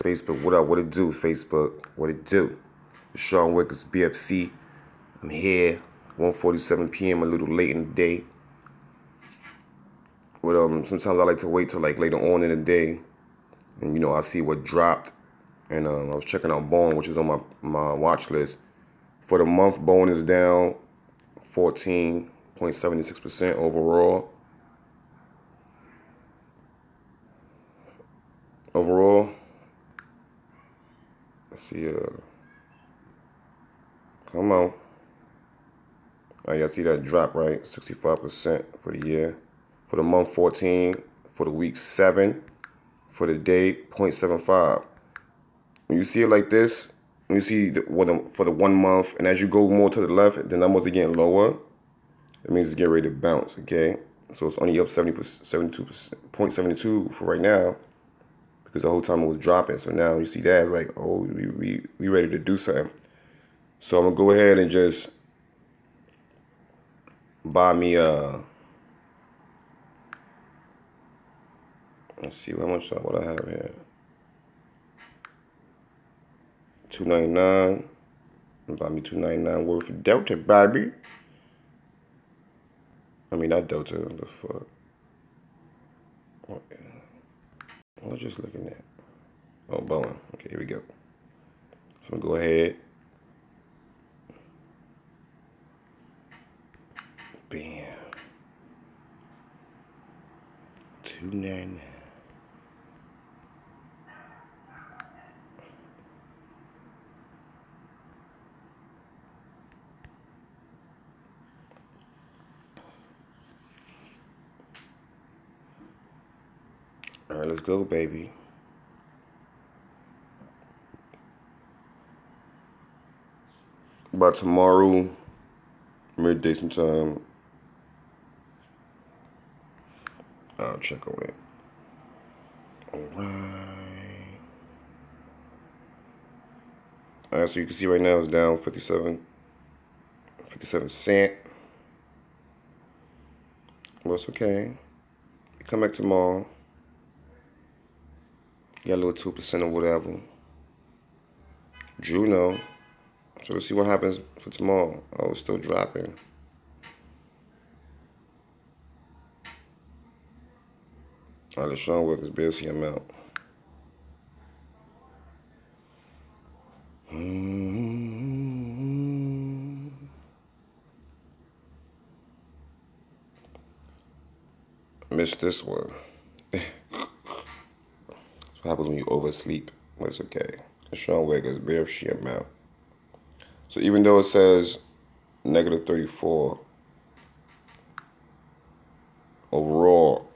Facebook, what up? What it do, Facebook? What it do? Sean Wickers, BFC. I'm here, 1:47 p.m., a little late in the day. But sometimes I like to wait till like later on in the day, and I see what dropped. And I was checking out Boeing, which is on my watch list. For the month, Boeing is down 14.76% overall. Let's see. Come on. Oh, y'all see that drop, right? 65% for the year. For the month, 14. For the week, 7. For the day, 0.75. When you see it like this, when you see for the 1 month, and as you go more to the left, the numbers are getting lower. It means it's getting ready to bounce, okay? So it's only up 72% for right now, because the whole time it was dropping. So now you see that, it's like, oh, we ready to do something. So I'm gonna go ahead and just buy me let's see how much what I have here. $2.99. Buy me $2.99 worth of Delta, baby. I mean, not Delta. The fuck. What was I just looking at? Oh, Boeing. Okay, here we go. So I'm gonna go ahead. Bam. $2.99. All right, let's go, baby. By tomorrow, midday sometime, I'll check on it. Alright. Alright, so you can see right now it's down 57 cents. Well, it's okay. Come back tomorrow. Got a little 2% or whatever. Juno. So let's see what happens for tomorrow. Oh, it's still dropping. All right, let's Sean Wickers, BFC, I'm out. Missed this one. That's what happens when you oversleep, but it's okay. Sean Wickers, BFC, I'm out. So even though it says negative 34 overall,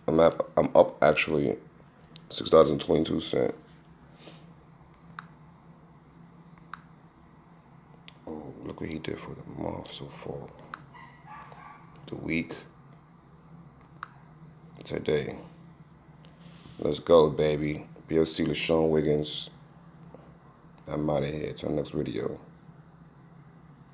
I'm up actually $6.22. Oh, look what he did for the month so far. The week. Today. Let's go, baby. BLC LaShawn Wiggins. I'm out of here. Till next video.